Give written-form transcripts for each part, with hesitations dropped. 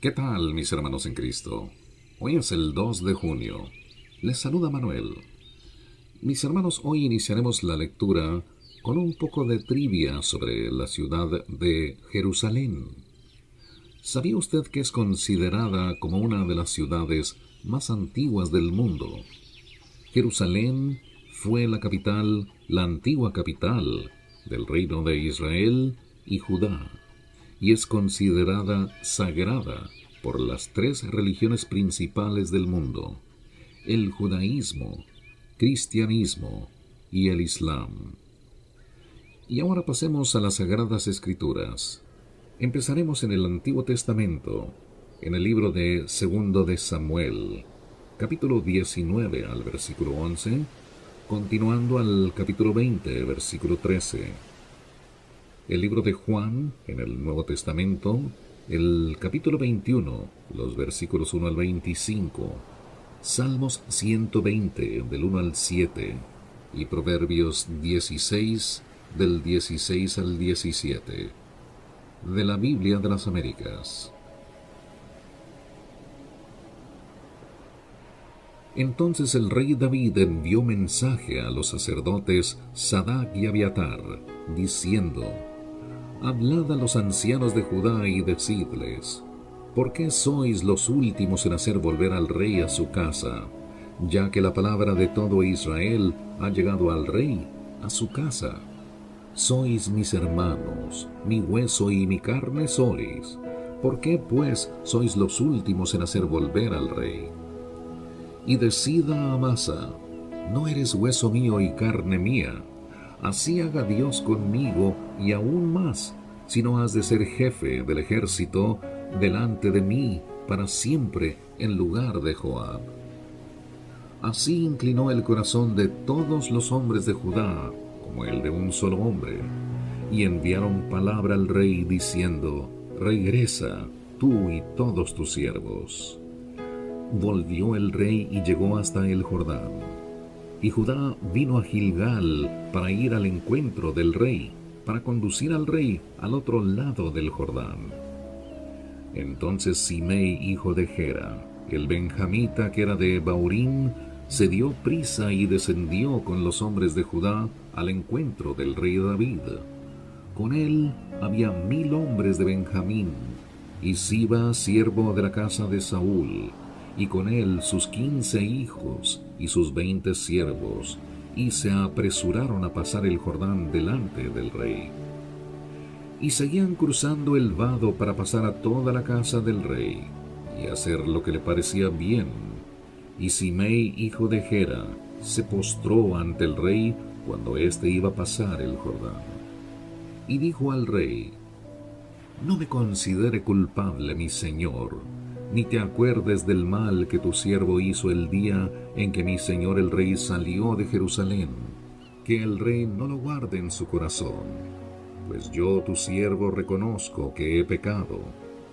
¿Qué tal, mis hermanos en Cristo? Hoy es el 2 de junio. Les saluda Manuel. Mis hermanos, hoy iniciaremos la lectura con un poco de trivia sobre la ciudad de Jerusalén. ¿Sabía usted que es considerada como una de las ciudades más antiguas del mundo? Jerusalén fue la antigua capital del reino de Israel y Judá, y es considerada sagrada por las tres religiones principales del mundo: el judaísmo, cristianismo y el islam. Y ahora pasemos a las Sagradas Escrituras. Empezaremos en el Antiguo Testamento, en el libro de Segundo de Samuel, capítulo 19 al versículo 11, continuando al capítulo 20, versículo 13. El libro de Juan, en el Nuevo Testamento, el capítulo 21, los versículos 1 al 25, Salmos 120, del 1 al 7, y Proverbios 16, del 16 al 17, de la Biblia de las Américas. Entonces el rey David envió mensaje a los sacerdotes Sadac y Abiatar, diciendo: Hablad a los ancianos de Judá y decidles: ¿por qué sois los últimos en hacer volver al rey a su casa, ya que la palabra de todo Israel ha llegado al rey a su casa? Sois mis hermanos, mi hueso y mi carne sois. ¿Por qué, pues, sois los últimos en hacer volver al rey? Y decida a Amasa: no eres hueso mío y carne mía. Así haga Dios conmigo y aún más, si no has de ser jefe del ejército delante de mí para siempre en lugar de Joab. Así inclinó el corazón de todos los hombres de Judá como el de un solo hombre, y enviaron palabra al rey diciendo: regresa, tú y todos tus siervos. Volvió el rey y llegó hasta el Jordán. Y Judá vino a Gilgal para ir al encuentro del rey, para conducir al rey al otro lado del Jordán. Entonces Simei, hijo de Gera, el benjamita que era de Baurín, se dio prisa y descendió con los hombres de Judá al encuentro del rey David. Con él había 1000 hombres de Benjamín, y Siba, siervo de la casa de Saúl, y con él sus 15 hijos y sus 20 siervos, y se apresuraron a pasar el Jordán delante del rey. Y seguían cruzando el vado para pasar a toda la casa del rey, y hacer lo que le parecía bien. Y Simei, hijo de Gera, se postró ante el rey cuando éste iba a pasar el Jordán. Y dijo al rey: no me considere culpable, mi señor, ni te acuerdes del mal que tu siervo hizo el día en que mi señor el rey salió de Jerusalén, que el rey no lo guarde en su corazón, pues yo tu siervo reconozco que he pecado.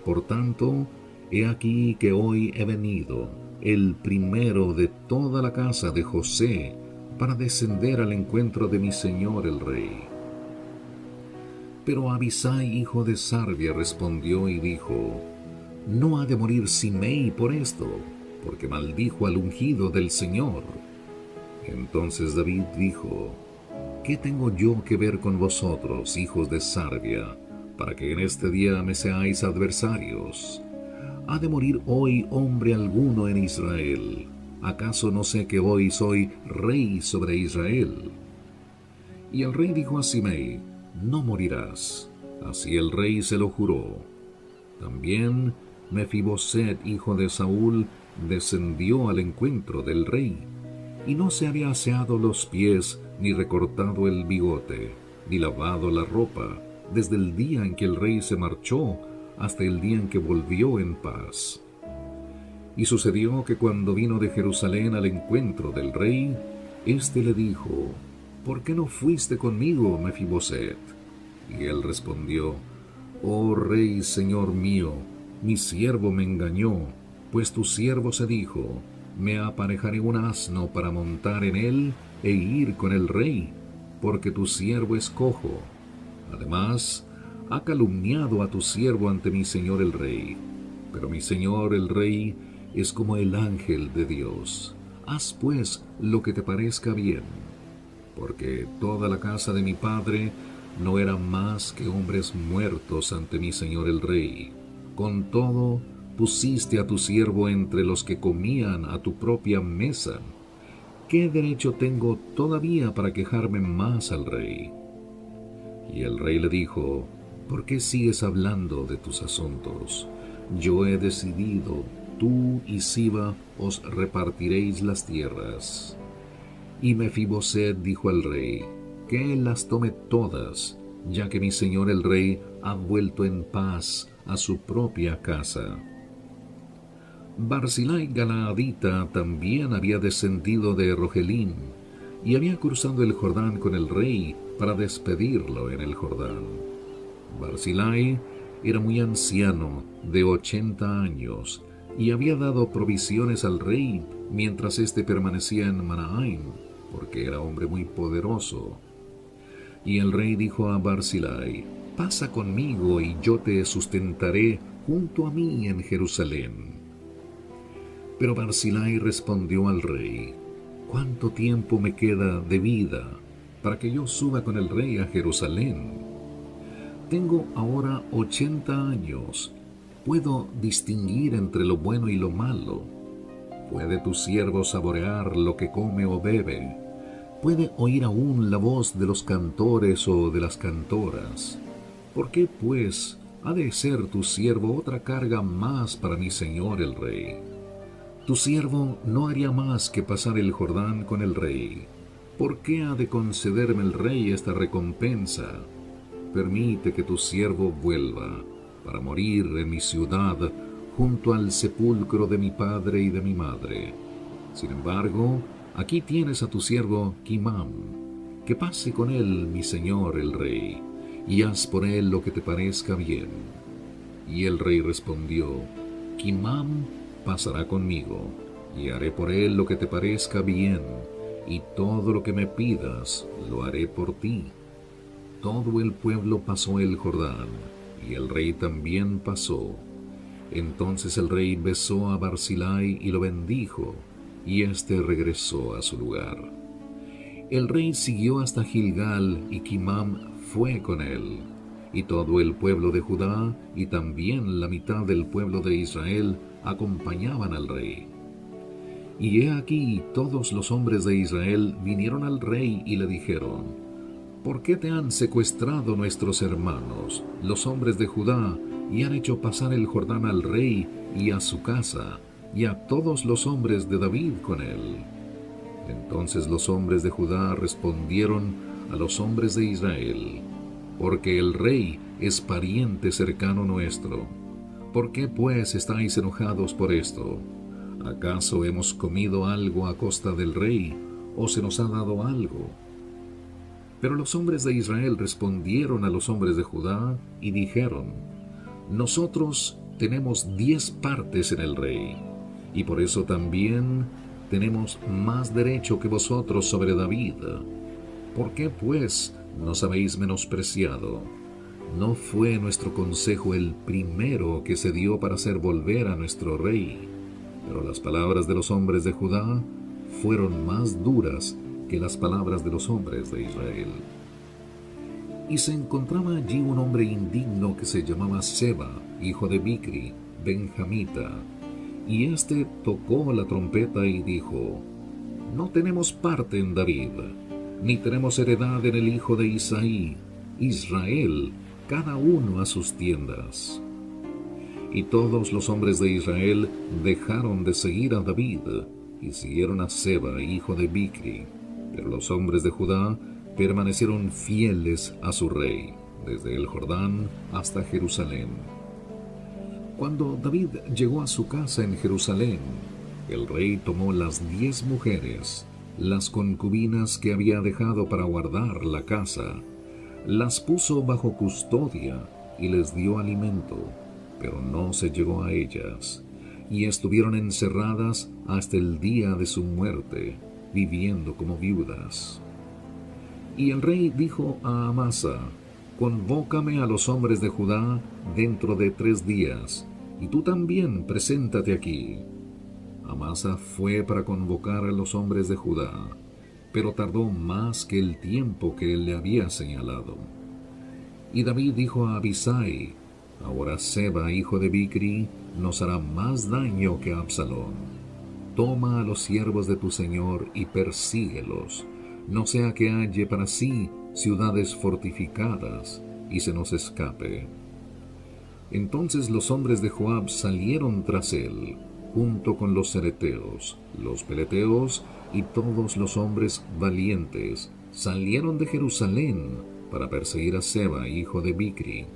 Por tanto, he aquí que hoy he venido, el primero de toda la casa de José, para descender al encuentro de mi señor el rey. Pero Abisai, hijo de Sarbia, respondió y dijo: no ha de morir Simei por esto, porque maldijo al ungido del Señor. Entonces David dijo: ¿qué tengo yo que ver con vosotros, hijos de Sarbia, para que en este día me seáis adversarios? ¿Ha de morir hoy hombre alguno en Israel? ¿Acaso no sé que hoy soy rey sobre Israel? Y el rey dijo a Simei: no morirás. Así el rey se lo juró. También Mefiboset, hijo de Saúl, descendió al encuentro del rey, y no se había aseado los pies, ni recortado el bigote, ni lavado la ropa, desde el día en que el rey se marchó hasta el día en que volvió en paz. Y sucedió que cuando vino de Jerusalén al encuentro del rey, éste le dijo: ¿por qué no fuiste conmigo, Mefiboset? Y él respondió: oh rey, señor mío, mi siervo me engañó, pues tu siervo se dijo: me aparejaré un asno para montar en él e ir con el rey, porque tu siervo es cojo. Además, ha calumniado a tu siervo ante mi señor el rey. Pero mi señor el rey es como el ángel de Dios. Haz pues lo que te parezca bien, porque toda la casa de mi padre no era más que hombres muertos ante mi señor el rey. Con todo, pusiste a tu siervo entre los que comían a tu propia mesa. ¿Qué derecho tengo todavía para quejarme más al rey? Y el rey le dijo: ¿por qué sigues hablando de tus asuntos? Yo he decidido, tú y Siba os repartiréis las tierras. Y Mefiboset dijo al rey que él las tome todas, ya que mi señor el rey ha vuelto en paz a su propia casa. Barzillai Galaadita también había descendido de Rogelín y había cruzado el Jordán con el rey para despedirlo en el Jordán. Barzillai era muy anciano, de 80 años, y había dado provisiones al rey mientras éste permanecía en Mahanaim, porque era hombre muy poderoso. Y el rey dijo a Barzillai: pasa conmigo y yo te sustentaré junto a mí en Jerusalén. Pero Barzillai respondió al rey: ¿cuánto tiempo me queda de vida para que yo suba con el rey a Jerusalén? Tengo ahora 80 años. Puedo distinguir entre lo bueno y lo malo. ¿Puede tu siervo saborear lo que come o bebe? ¿Puede oír aún la voz de los cantores o de las cantoras? ¿Por qué, pues, ha de ser tu siervo otra carga más para mi señor el rey? Tu siervo no haría más que pasar el Jordán con el rey. ¿Por qué ha de concederme el rey esta recompensa? Permite que tu siervo vuelva, para morir en mi ciudad, junto al sepulcro de mi padre y de mi madre. Sin embargo, aquí tienes a tu siervo Quimam, que pase con él mi señor el rey, y haz por él lo que te parezca bien. Y el rey respondió: Quimam pasará conmigo, y haré por él lo que te parezca bien, y todo lo que me pidas lo haré por ti. Todo el pueblo pasó el Jordán, y el rey también pasó. Entonces el rey besó a Barzillai y lo bendijo, y éste regresó a su lugar. El rey siguió hasta Gilgal, y Quimam fue con él, y todo el pueblo de Judá, y también la mitad del pueblo de Israel, acompañaban al rey. Y he aquí todos los hombres de Israel vinieron al rey y le dijeron: ¿por qué te han secuestrado nuestros hermanos, los hombres de Judá, y han hecho pasar el Jordán al rey y a su casa, y a todos los hombres de David con él? Entonces los hombres de Judá respondieron a los hombres de Israel: porque el rey es pariente cercano nuestro. ¿Por qué pues estáis enojados por esto? ¿Acaso hemos comido algo a costa del rey, o se nos ha dado algo? Pero los hombres de Israel respondieron a los hombres de Judá y dijeron: nosotros tenemos 10 partes en el rey, y por eso también tenemos más derecho que vosotros sobre David. ¿Por qué, pues, nos habéis menospreciado? ¿No fue nuestro consejo el primero que se dio para hacer volver a nuestro rey? Pero las palabras de los hombres de Judá fueron más duras que las palabras de los hombres de Israel. Y se encontraba allí un hombre indigno que se llamaba Seba, hijo de Bicri, benjamita. Y éste tocó la trompeta y dijo: no tenemos parte en David, ni tenemos heredad en el hijo de Isaí. Israel, cada uno a sus tiendas. Y todos los hombres de Israel dejaron de seguir a David, y siguieron a Seba, hijo de Bicri. Pero los hombres de Judá permanecieron fieles a su rey, desde el Jordán hasta Jerusalén. Cuando David llegó a su casa en Jerusalén, el rey tomó las 10 mujeres, las concubinas que había dejado para guardar la casa, las puso bajo custodia y les dio alimento, pero no se llegó a ellas, y estuvieron encerradas hasta el día de su muerte, viviendo como viudas. Y el rey dijo a Amasa: convócame a los hombres de Judá dentro de 3 días, y tú también preséntate aquí. Amasa fue para convocar a los hombres de Judá, pero tardó más que el tiempo que él le había señalado. Y David dijo a Abisai: ahora Seba, hijo de Bicri, nos hará más daño que Absalón. Toma a los siervos de tu señor y persíguelos, no sea que halle para sí ciudades fortificadas y se nos escape. Entonces los hombres de Joab salieron tras él, junto con los cereteos, los peleteos y todos los hombres valientes, salieron de Jerusalén para perseguir a Seba, hijo de Bicri.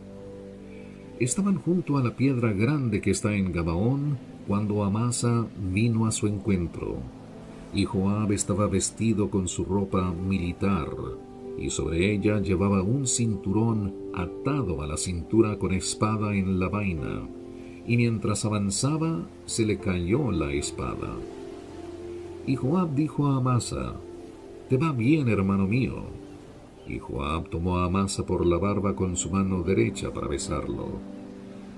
Estaban junto a la piedra grande que está en Gabaón, cuando Amasa vino a su encuentro. Y Joab estaba vestido con su ropa militar, y sobre ella llevaba un cinturón atado a la cintura con espada en la vaina, y mientras avanzaba se le cayó la espada. Y Joab dijo a Amasa: «Te va bien, hermano mío». Y Joab tomó a Amasa por la barba con su mano derecha para besarlo.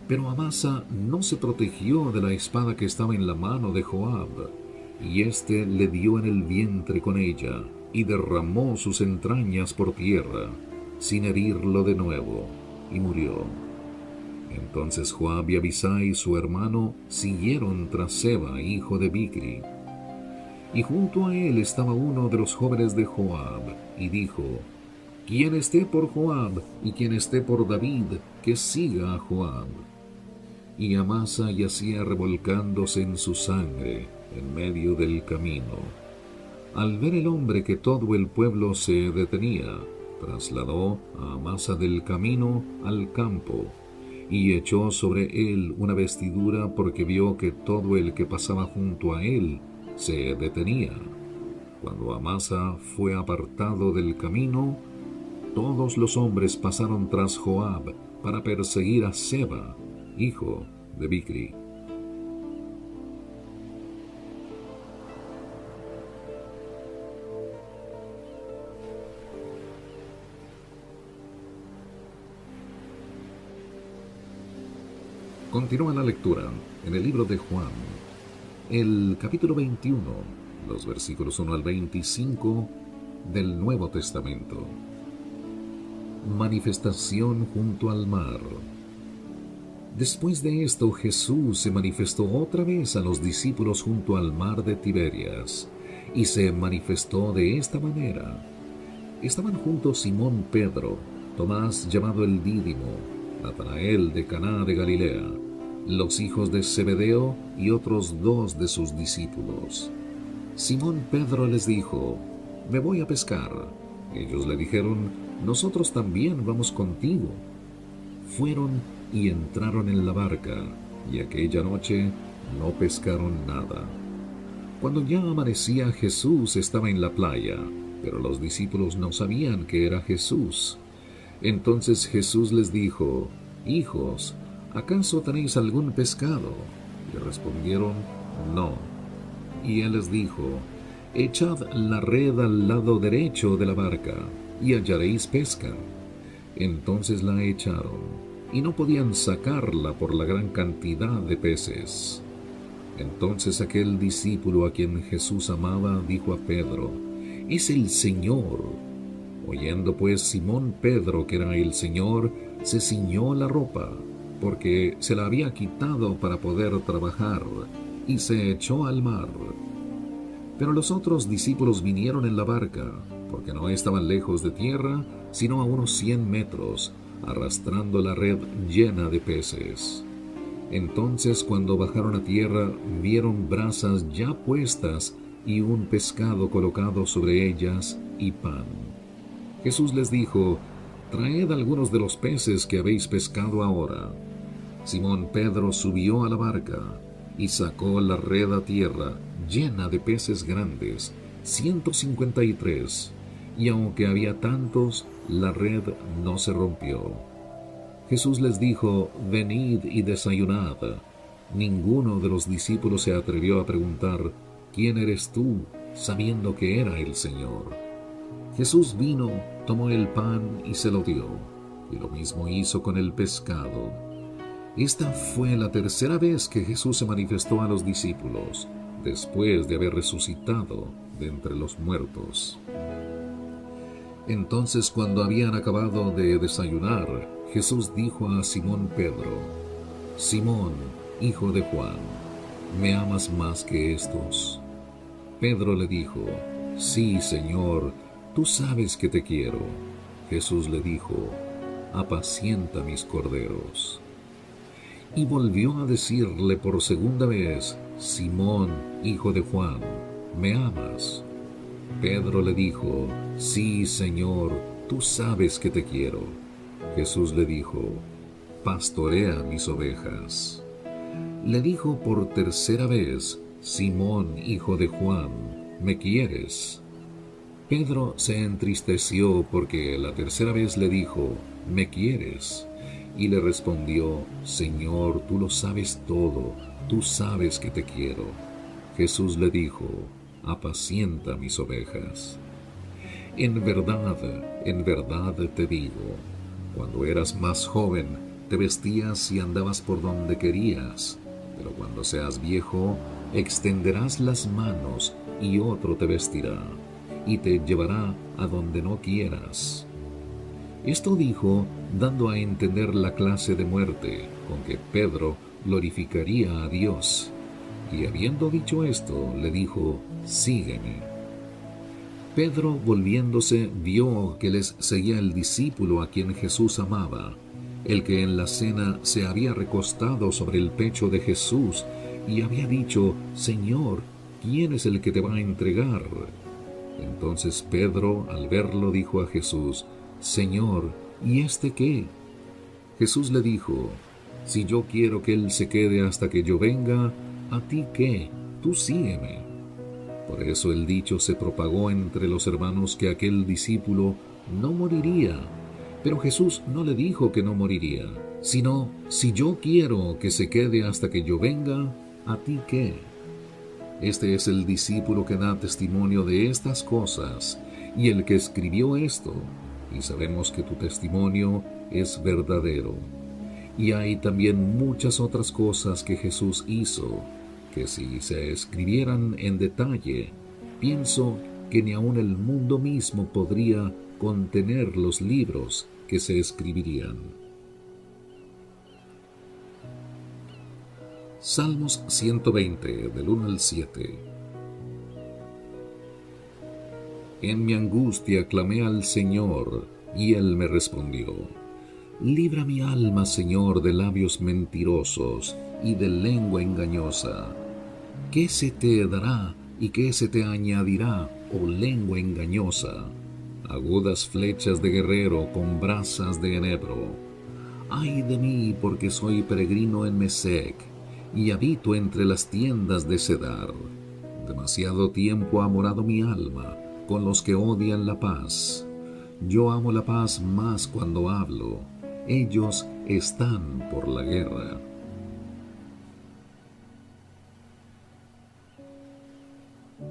Pero Amasa no se protegió de la espada que estaba en la mano de Joab, y éste le dio en el vientre con ella, y derramó sus entrañas por tierra, sin herirlo de nuevo, y murió. Entonces Joab y Abisai, su hermano, siguieron tras Seba, hijo de Bicri. Y junto a él estaba uno de los jóvenes de Joab, y dijo: «Quien esté por Joab y quien esté por David, que siga a Joab». Y Amasa yacía revolcándose en su sangre en medio del camino. Al ver el hombre que todo el pueblo se detenía, trasladó a Amasa del camino al campo, y echó sobre él una vestidura, porque vio que todo el que pasaba junto a él se detenía. Cuando Amasa fue apartado del camino, todos los hombres pasaron tras Joab para perseguir a Seba, hijo de Bicri. Continúa la lectura en el libro de Juan, el capítulo 21, los versículos 1 al 25 del Nuevo Testamento. Manifestación junto al mar. Después de esto, Jesús se manifestó otra vez a los discípulos junto al mar de Tiberias, y se manifestó de esta manera. Estaban juntos Simón Pedro, Tomás llamado el Dídimo, Natanael de Caná de Galilea, los hijos de Zebedeo y otros dos de sus discípulos. Simón Pedro les dijo: «Me voy a pescar». Ellos le dijeron: «Nosotros también vamos contigo». Fueron y entraron en la barca, y aquella noche no pescaron nada. Cuando ya amanecía, Jesús estaba en la playa, pero los discípulos no sabían que era Jesús. Entonces Jesús les dijo: «Hijos, ¿acaso tenéis algún pescado?». Le respondieron: «No». Y él les dijo: «Echad la red al lado derecho de la barca, y hallaréis pesca». Entonces la echaron, y no podían sacarla por la gran cantidad de peces. Entonces aquel discípulo a quien Jesús amaba dijo a Pedro: «Es el Señor». Oyendo pues Simón Pedro que era el Señor, se ciñó la ropa, porque se la había quitado para poder trabajar, y se echó al mar. Pero los otros discípulos vinieron en la barca, porque no estaban lejos de tierra, sino a unos 100 metros, arrastrando la red llena de peces. Entonces, cuando bajaron a tierra, vieron brasas ya puestas y un pescado colocado sobre ellas y pan. Jesús les dijo: «Traed algunos de los peces que habéis pescado ahora». Simón Pedro subió a la barca y sacó la red a tierra llena de peces grandes, 153, y aunque había tantos, la red no se rompió. Jesús les dijo: «Venid y desayunad». Ninguno de los discípulos se atrevió a preguntar: «¿Quién eres tú?», sabiendo que era el Señor. Jesús vino, tomó el pan y se lo dio, y lo mismo hizo con el pescado. Esta fue la tercera vez que Jesús se manifestó a los discípulos, después de haber resucitado de entre los muertos. Entonces, cuando habían acabado de desayunar, Jesús dijo a Simón Pedro: Simón, hijo de Juan, ¿me amas más que estos? Pedro le dijo: Sí, Señor, tú sabes que te quiero. Jesús le dijo: apacienta mis corderos. Y volvió a decirle por segunda vez: Simón, hijo de Juan, ¿me amas? Pedro le dijo: Sí, Señor, tú sabes que te quiero. Jesús le dijo: pastorea mis ovejas. Le dijo por tercera vez: Simón, hijo de Juan, ¿me quieres? Pedro se entristeció porque la tercera vez le dijo: ¿me quieres? Y le respondió: Señor, tú lo sabes todo, tú sabes que te quiero. Jesús le dijo: apacienta mis ovejas. En verdad te digo, cuando eras más joven, te vestías y andabas por donde querías, pero cuando seas viejo, extenderás las manos y otro te vestirá, y te llevará a donde no quieras. Esto dijo, dando a entender la clase de muerte con que Pedro glorificaría a Dios. Y habiendo dicho esto, le dijo: sígueme. Pedro, volviéndose, vio que les seguía el discípulo a quien Jesús amaba, el que en la cena se había recostado sobre el pecho de Jesús y había dicho: Señor, ¿quién es el que te va a entregar? Entonces Pedro, al verlo, dijo a Jesús: Señor, ¿y este qué? Jesús le dijo: si yo quiero que él se quede hasta que yo venga, ¿a ti qué? Tú sígueme. Por eso el dicho se propagó entre los hermanos que aquel discípulo no moriría. Pero Jesús no le dijo que no moriría, sino: si yo quiero que se quede hasta que yo venga, ¿a ti qué? Este es el discípulo que da testimonio de estas cosas, y el que escribió esto, y sabemos que tu testimonio es verdadero. Y hay también muchas otras cosas que Jesús hizo, que si se escribieran en detalle, pienso que ni aun el mundo mismo podría contener los libros que se escribirían. Salmos 120, del 1 al 7. En mi angustia clamé al Señor, y Él me respondió. Libra mi alma, Señor, de labios mentirosos y de lengua engañosa. ¿Qué se te dará y qué se te añadirá, oh lengua engañosa? Agudas flechas de guerrero con brasas de enebro. Ay de mí, porque soy peregrino en Mesec, y habito entre las tiendas de Cedar. Demasiado tiempo ha morado mi alma con los que odian la paz. Yo amo la paz más cuando hablo. Ellos están por la guerra.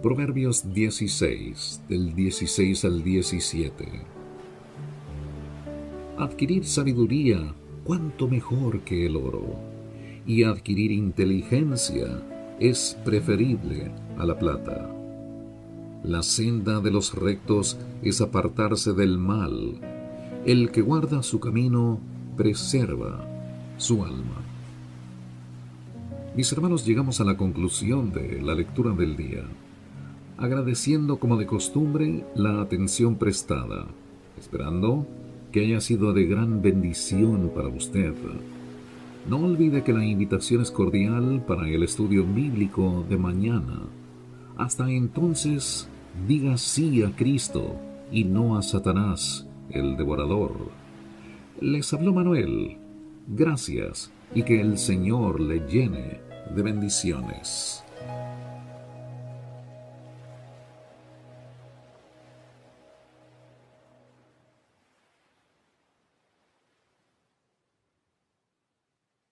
Proverbios 16, del 16 al 17. Adquirir sabiduría, cuánto mejor que el oro, y adquirir inteligencia es preferible a la plata. La senda de los rectos es apartarse del mal. El que guarda su camino preserva su alma. Mis hermanos, llegamos a la conclusión de la lectura del día, agradeciendo como de costumbre la atención prestada, esperando que haya sido de gran bendición para usted. No olvide que la invitación es cordial para el estudio bíblico de mañana. Hasta entonces, diga sí a Cristo y no a Satanás, el devorador. Les habló Manuel. Gracias y que el Señor le llene de bendiciones.